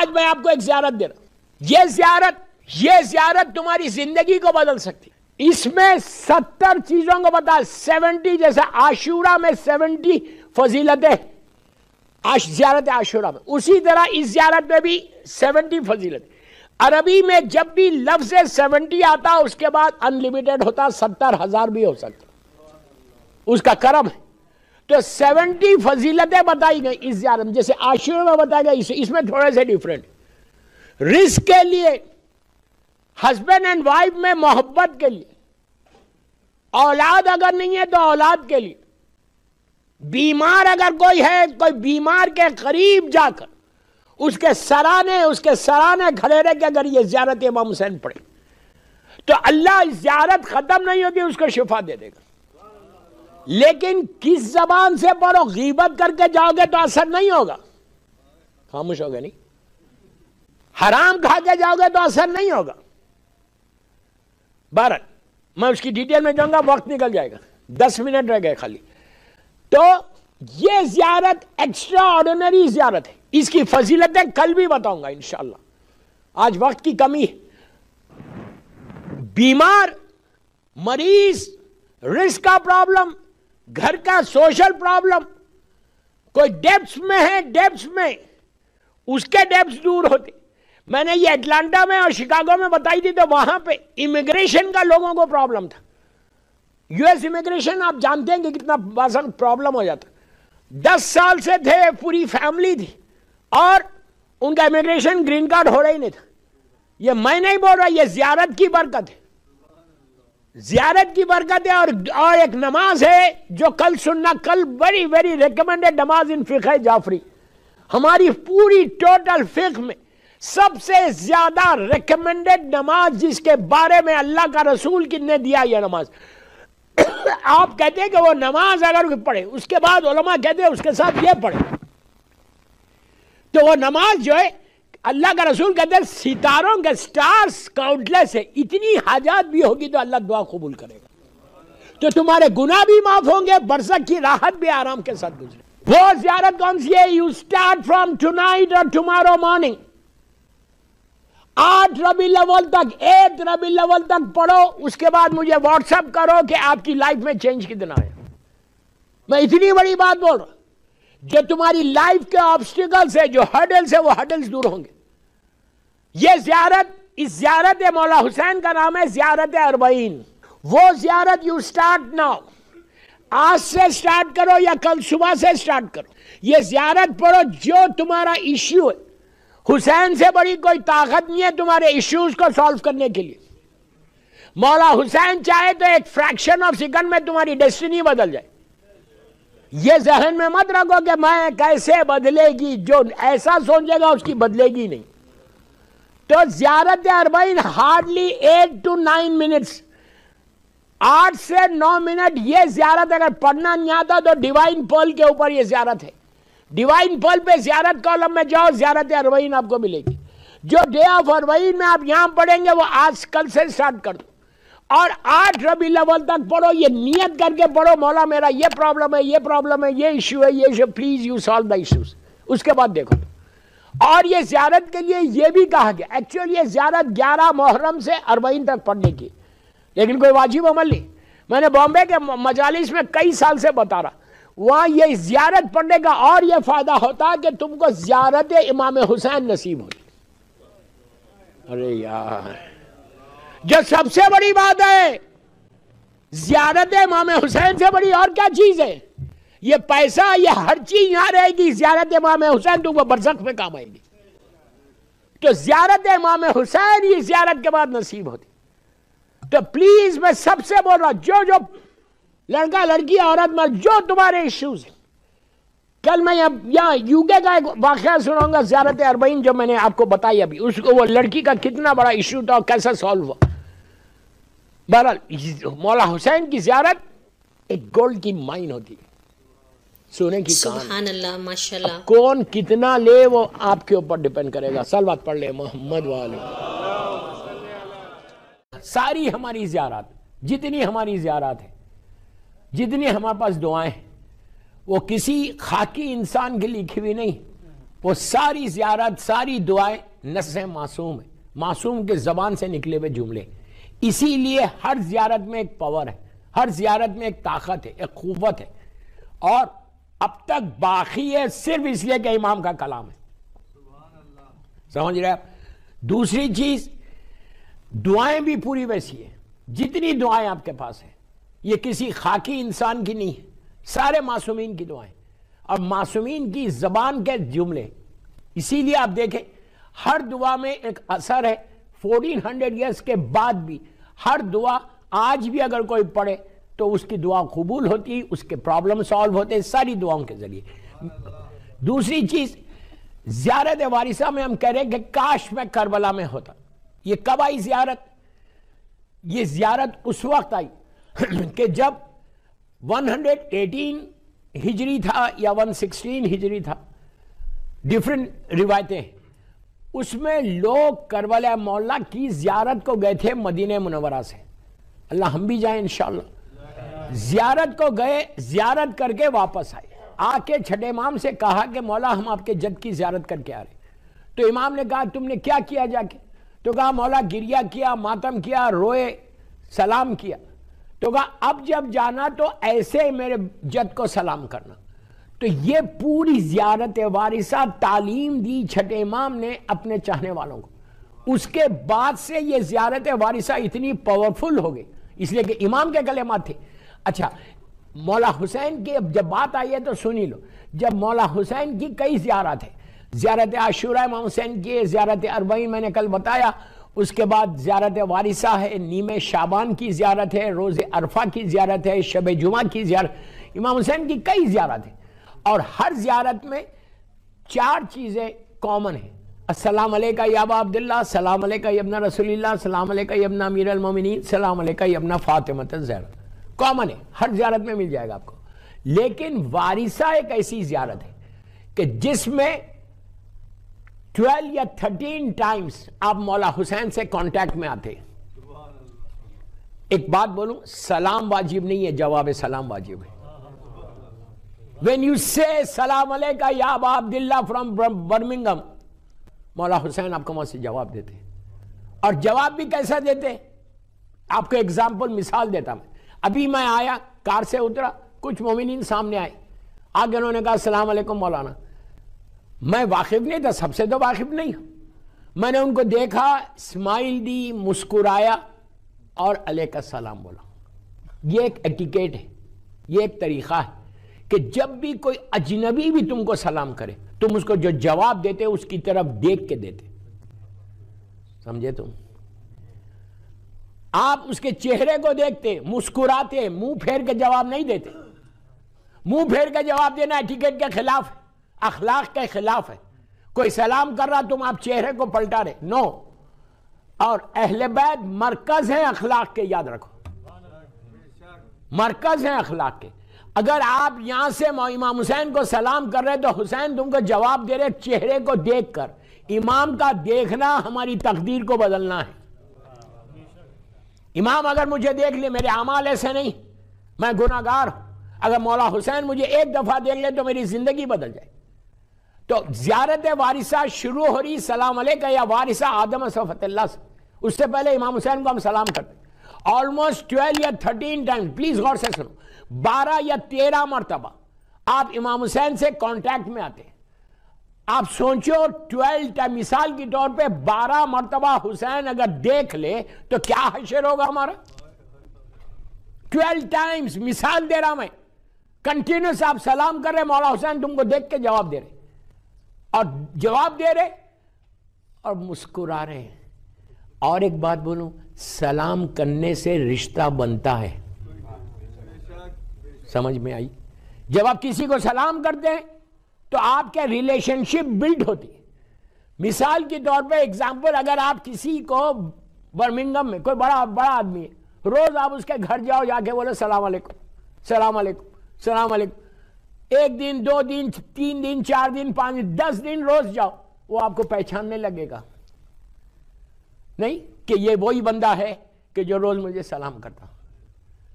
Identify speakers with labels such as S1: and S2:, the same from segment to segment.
S1: آج میں آپ کو ایک زیارت دے رہا ہوں. یہ زیارت تمہاری زندگی کو بدل سکتی. اس میں 70 چیزوں کو بتا, 70, جیسے عاشورہ میں 70 فضیلتیں زیارت عاشورہ میں, اسی طرح اس زیارت میں بھی 70 فضیلتیں. عربی میں جب بھی لفظ 70 آتا اس کے بعد انلیمیٹڈ ہوتا, 70,000 بھی ہو سکتا, اس کا کرم ہے. تو 70 فضیلتیں بتائی گئی اس زیارت میں, جیسے عاشورہ میں بتایا گیا, اس میں تھوڑے سے ڈیفرنٹ. رزق کے لیے, ہسبینڈ اینڈ وائف میں محبت کے لیے, اولاد اگر نہیں ہے تو اولاد کے لیے, بیمار اگر کوئی ہے, کوئی بیمار کے قریب جا کر اس کے سرانے کھڑے رہ کے اگر یہ زیارت امام حسین پڑھے تو اللہ زیارت ختم نہیں ہوگی, اس کو شفا دے دے گا. لیکن کس زبان سے پڑھو, غیبت کر کے جاؤ گے تو اثر نہیں ہوگا, خاموش ہو گئے نہیں, حرام کھا کے جاؤ گے تو اثر نہیں ہوگا. بہرحال میں اس کی ڈیٹیل میں جاؤں گا, وقت نکل جائے گا, 10 منٹ رہ گئے خالی. تو یہ زیارت ایکسٹرا آرڈینری زیارت ہے, اس کی فضیلتیں کل بھی بتاؤں گا انشاءاللہ, آج وقت کی کمی ہے. بیمار, مریض, رزق کا پرابلم, گھر کا سوشل پرابلم, کوئی ڈیپس میں ہے, ڈیپس میں اس کے ڈیپس دور ہوتے. میں نے یہ اٹلانٹا میں اور شکاگو میں بتائی تھی, تو وہاں پہ امیگریشن کا لوگوں کو پرابلم تھا. یو ایس امیگریشن آپ جانتے ہیں کہ کتنا پرابلم ہو جاتا. 10 سال سے تھے, پوری فیملی تھی, اور ان کا امیگریشن گرین کارڈ ہو رہا ہی نہیں تھا. یہ میں نہیں بول رہا, یہ زیارت کی برکت ہے, زیارت کی برکت ہے. اور ایک نماز ہے جو کل سننا, کل ویری ویری ریکمینڈڈ نماز ان فقہ جعفری, ہماری پوری ٹوٹل فقہ میں سب سے زیادہ ریکمینڈڈ نماز, جس کے بارے میں اللہ کا رسول کن نے دیا یہ نماز. آپ کہتے ہیں کہ وہ نماز اگر پڑھے, اس کے بعد علماء کہتے ہیں اس کے ساتھ یہ پڑھے, تو وہ نماز جو ہے اللہ کا رسول کہتے ہیں ستاروں کے سٹارز کاؤنٹلیس ہے, اتنی حاجات بھی ہوگی تو اللہ دعا قبول کرے گا. تو تمہارے گناہ بھی معاف ہوں گے, برزخ کی راحت بھی آرام کے ساتھ گزرے. وہ زیارت کون سی ہے؟ یو اسٹارٹ فرام ٹونائٹ اور ٹمارو مارننگ, 8 ربیع الاول تک, 8 ربیع الاول تک پڑھو. اس کے بعد مجھے واٹس ایپ کرو کہ آپ کی لائف میں چینج کتنا ہے. میں اتنی بڑی بات بول رہا ہوں, جو تمہاری لائف کے آبسٹیکلز ہے, جو ہرڈلز ہے, وہ ہرڈلز دور ہوں گے. یہ زیارت, اس زیارت مولا حسین کا نام ہے زیارت اربعین. وہ زیارت یو اسٹارٹ ناؤ, آج سے سٹارٹ کرو یا کل صبح سے سٹارٹ کرو. یہ زیارت پڑھو, جو تمہارا ایشو ہے, حسین سے بڑی کوئی طاقت نہیں ہے تمہارے ایشوز کو سالو کرنے کے لیے. مولا حسین چاہے تو ایک فریکشن آف سیکنڈ میں تمہاری ڈیسٹینی بدل جائے. یہ ذہن میں مت رکھو کہ میں کیسے بدلے گی, جو ایسا سوچے گا اس کی بدلے گی نہیں. تو زیارت اربعین ہارڈلی 8 to 9 منٹس, 8 سے 9 منٹ. یہ زیارت اگر پڑھنا نہیں آتا تو ڈیوائن پرل کے اوپر یہ زیارت ہے. ڈیوائن پرل پہ زیارت کالم میں جاؤ, زیارت اربعین آپ کو ملے گی. جو ڈے آف اربعین میں آپ یہاں پڑھیں گے وہ آج کل سے سٹارٹ کر دو, اور 8 ربیع الاول تک پڑھو. یہ نیت کر کے پڑھو, مولا میرا یہ پرابلم ہے, یہ پرابلم ہے, یہ ایشو ہے, یہ issue, please you solve the issues. اس کے بعد دیکھو. اور یہ زیارت کے لیے یہ بھی کہا گیا, ایکچولی یہ زیارت 11 محرم سے اربعین تک پڑھنے کی, لیکن کوئی واجب عمل نہیں. میں نے بامبے کے مجالس میں کئی سال سے بتا رہا, وہاں یہ زیارت پڑھنے کا اور یہ فائدہ ہوتا ہے کہ تم کو زیارت امام حسین نصیب ہوتی. ارے یار, جو سب سے بڑی بات ہے, زیارت امام حسین سے بڑی اور کیا چیز ہے؟ یہ پیسہ, یہ ہر چیز یہاں رہے گی, زیارت امام حسین تم کو برزخ میں کام آئے گی. تو زیارت امام حسین یہ زیارت کے بعد نصیب ہوتی. تو پلیز میں سب سے بول رہا, جو لڑکا لڑکی عورت مرد, جو تمہارے ایشوز ہیں, کل میں یہاں یو کے کا ایک واقعہ سناؤں گا, زیارت اربعین جو میں نے آپ کو بتائی ابھی, اس کو وہ لڑکی کا کتنا بڑا ایشو تھا اور کیسا سالو ہوا. بہرحال مولا حسین کی زیارت ایک گولڈ کی مائن ہوتی ہے, سونے کی کان.
S2: سبحان اللہ, ماشاءاللہ.
S1: کون کتنا لے وہ آپ کے اوپر ڈیپینڈ کرے گا. صلوات پڑھ لے محمد والے. ساری ہماری زیارات, جتنی ہماری زیارات ہیں, جتنی ہمارے پاس دعائیں ہیں, وہ کسی خاکی انسان کی لکھی ہوئی نہیں, وہ ساری زیارت، ساری دعائیں نص معصوم ہے، معصوم کے زبان سے نکلے ہوئے جملے. اسی لیے ہر زیارت میں ایک پاور ہے، ہر زیارت میں ایک طاقت ہے، ایک قوت ہے، اور اب تک باقی ہے صرف اس لیے کہ امام کا کلام ہے. سمجھ رہے آپ؟ دوسری چیز، دعائیں بھی پوری ویسی ہیں. جتنی دعائیں آپ کے پاس ہیں یہ کسی خاکی انسان کی نہیں ہے، سارے معصومین کی دعائیں اور معصومین کی زبان کے جملے. اسی لیے آپ دیکھیں ہر دعا میں ایک اثر ہے. 1400 ایئرس کے بعد بھی ہر دعا آج بھی اگر کوئی پڑھے تو اس کی دعا قبول ہوتی، اس کے پرابلم سالو ہوتے ساری دعاؤں کے ذریعے. دوسری چیز، زیارت وارثہ میں ہم کہہ رہے ہیں کہ کاش میں کربلا میں ہوتا. یہ کب آئی زیارت؟ یہ زیارت اس وقت آئی کہ جب 118 ہجری تھا یا 116 ہجری تھا، ڈیفرنٹ روایتیں ہیں. اس میں لوگ کربلا مولا کی زیارت کو گئے تھے مدینہ منورہ سے. اللہ ہم بھی جائیں انشاءاللہ. زیارت کو گئے، زیارت کر کے واپس آئے. آ کے چھٹے امام سے کہا کہ مولا ہم آپ کے جد کی زیارت کر کے آ رہے. تو امام نے کہا تم نے کیا کیا جا کے؟ تو کہا مولا گریہ کیا، ماتم کیا، روئے، سلام کیا. تو کہا اب جب جانا تو ایسے میرے جد کو سلام کرنا. تو یہ پوری زیارت وارثہ تعلیم دی چھٹے امام نے اپنے چاہنے والوں کو. اس کے بعد سے یہ زیارت وارثہ اتنی پاورفل ہو گئی اس لیے کہ امام کے کلمات تھے. اچھا، مولا حسین کی جب بات آئی ہے تو سنی لو. جب مولا حسین کی کئی زیارت ہیں، زیارت عاشورہ امام حسین کی، زیارت اربعین میں نے کل بتایا، اس کے بعد زیارت وارثہ ہے، نیم شعبان کی زیارت ہے، روز عرفہ کی زیارت ہے، شب جمعہ کی زیارت. امام حسین کی کئی زیارت ہیں اور ہر زیارت میں 4 چیزیں کامن ہیں. السلام علیکہ یا ابا عبداللہ، السلام علیکہ یا ابن رسول اللہ، السلام علیکہ یا ابن امیر المومنین، السلام علیکہ یا ابن فاطمۃ الزہرا. کامن ہے، ہر زیارت میں مل جائے گا آپ کو. لیکن وارثہ ایک ایسی زیارت ہے کہ جس میں 12 یا 13 ٹائمز آپ مولا حسین سے کانٹیکٹ میں آتے. ایک بات بولوں، سلام واجب نہیں ہے، جواب سلام واجب ہے. When you say سلام علیکہ یا ابا عبداللہ from برمنگم، مولا حسین آپ کو وہاں سے جواب دیتے ہیں. اور جواب بھی کیسا دیتے ہیں؟ آپ کو ایگزامپل مثال دیتا میں. ابھی میں آیا، کار سے اترا، کچھ مومنین سامنے آئے، آگے انہوں نے کہا السلام علیکم مولانا. میں واقف نہیں تھا، سب سے تو واقف نہیں ہوں. میں نے ان کو دیکھا، اسمائل دی، مسکرایا اور علیکہ السلام بولا. یہ ایک ایٹیکیٹ ہے، یہ ایک طریقہ ہے کہ جب بھی کوئی اجنبی بھی تم کو سلام کرے تم اس کو جو جواب دیتے اس کی طرف دیکھ کے دیتے. سمجھے تم؟ آپ اس کے چہرے کو دیکھتے، مسکراتے، منہ پھیر کے جواب نہیں دیتے. منہ پھیر کے جواب دینا ایٹیکیٹ کے خلاف ہے، اخلاق کے خلاف ہے. کوئی سلام کر رہا تم آپ چہرے کو پلٹا رہے، نو. اور اہل بیت مرکز ہیں اخلاق کے، یاد رکھو، مرکز ہیں اخلاق کے. اگر آپ یہاں سے امام حسین کو سلام کر رہے تو حسین تم کو جواب دے رہے چہرے کو دیکھ کر. امام کا دیکھنا ہماری تقدیر کو بدلنا ہے. امام اگر مجھے دیکھ لے، میرے اعمال ایسے نہیں، میں گناہگار ہوں، اگر مولا حسین مجھے ایک دفعہ دیکھ لے تو میری زندگی بدل جائے. تو زیارت وارثہ شروع ہو رہی سلام علیکہ یا وارثہ آدم صفوت اللہ سے. اس سے پہلے امام حسین کو ہم سلام کرتے. آلموسٹ 12 یا 13 ٹائم، پلیز غور سے سنو، 12 یا 13 مرتبہ آپ امام حسین سے کانٹیکٹ میں آتے ہیں. آپ سوچو 12 ٹائم، مثال کی طور پہ 12 مرتبہ حسین اگر دیکھ لے تو کیا حشر ہوگا ہمارا. 12 ٹائمز، مثال دے رہا میں، کنٹینیوس آپ سلام کر رہے، مولا حسین تم کو دیکھ کے جواب دے رہے، اور جواب دے رہے اور مسکرا رہے ہیں. اور ایک بات بولوں، سلام کرنے سے رشتہ بنتا ہے. سمجھ میں آئی؟ جب آپ کسی کو سلام کرتے ہیں تو آپ کے ریلیشن شپ بلڈ ہوتی ہے. مثال کے طور پہ ایگزامپل، اگر آپ کسی کو برمنگم میں کوئی بڑا آدمی ہے، روز آپ اس کے گھر جاؤ، جا کے بولو السلام علیکم، السلام علیکم، السلام علیکم. 1 دن، 2 دن، 3 دن، 4 دن، 5 دن، 10 دن روز جاؤ، وہ آپ کو پہچاننے لگے گا نہیں کہ یہ وہی بندہ ہے کہ جو روز مجھے سلام کرتا.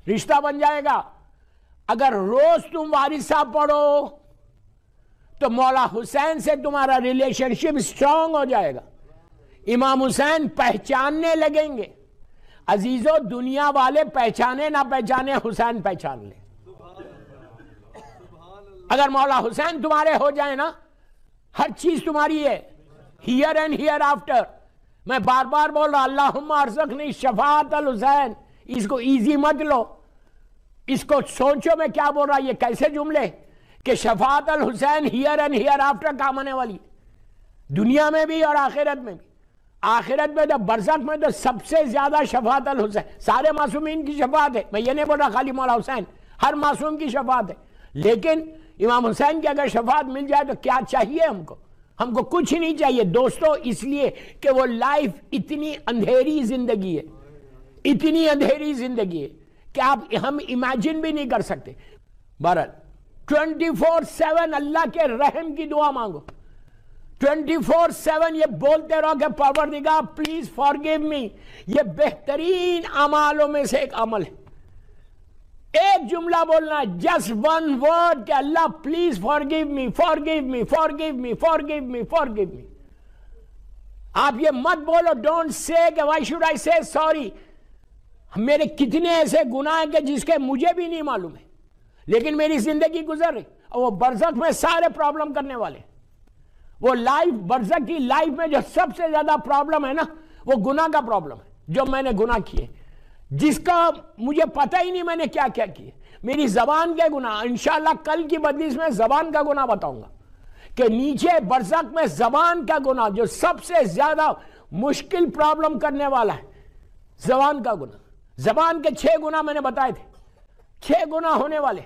S1: رشتہ بن جائے گا. اگر روز تم وارثہ پڑھو تو مولا حسین سے تمہارا ریلیشن شپ اسٹرانگ ہو جائے گا، امام حسین پہچاننے لگیں گے۔ عزیزو دنیا والے پہچانے نہ پہچانے، حسین پہچان لے۔ اگر مولا حسین تمہارے ہو جائے نا، ہر چیز تمہاری ہے، ہیئر اینڈ ہیئر آفٹر۔ میں بار بار بول رہا اللہم ارزقنی شفاعت الحسین، اس کو ایزی مت لو، اس کو سوچو میں کیا بول رہا، یہ کیسے جملے کہ شفاعت الحسین ہیئر اینڈ ہیئر آفٹر کام آنے والی، دنیا میں بھی اور آخرت میں بھی۔ آخرت میں تو برزخ میں تو سب سے زیادہ شفاعت الحسین، سارے معصومین کی شفاعت ہے، میں یہ نہیں بول رہا خالی مولا حسین، ہر معصوم کی شفاعت ہے، لیکن امام حسین کی اگر شفاعت مل جائے تو کیا چاہیے ہم کو کچھ نہیں چاہیے دوستو، اس لیے کہ وہ لائف اتنی اندھیری زندگی ہے، اتنی اندھیری زندگی ہے کہ ہم امیجن بھی نہیں کر سکتے۔ بہرحال 24/7 اللہ کے رحم کی دعا مانگو، 24/7 یہ بولتے رہو کہ پروردگار پلیز فارگیو می۔ یہ بہترین اعمالوں میں سے ایک عمل ہے، ایک جملہ بولنا، جسٹ ون ورڈ کہ اللہ please forgive me, forgive me, forgive me, forgive me, forgive me. آپ یہ مت بولو، ڈونٹ سے کہ وائی شوڈ آئی سے سوری۔ میرے کتنے ایسے گناہ ہیں کہ جس کے مجھے بھی نہیں معلوم ہے، لیکن میری زندگی گزر رہی، اور وہ برزخ میں سارے پرابلم کرنے والے۔ وہ لائف، برزخ کی لائف میں جو سب سے زیادہ پرابلم ہے نا، وہ گناہ کا پرابلم ہے، جو میں نے گناہ کیے، جس کا مجھے پتہ ہی نہیں میں نے کیا کیا کیے، میری زبان کے گناہ۔ انشاءاللہ کل کی مجلس میں زبان کا گناہ بتاؤں گا کہ نیچے برزخ میں زبان کا گناہ جو سب سے زیادہ مشکل پرابلم کرنے والا ہے، زبان کا گناہ۔ زبان کے 6 گناہ میں نے بتائے تھے، 6 گناہ ہونے والے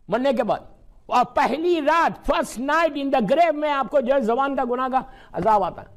S1: مرنے کے بعد، اور پہلی رات فرسٹ نائٹ ان دا گریو میں آپ کو جو ہے زبان کا گناہ کا عذاب آتا ہے۔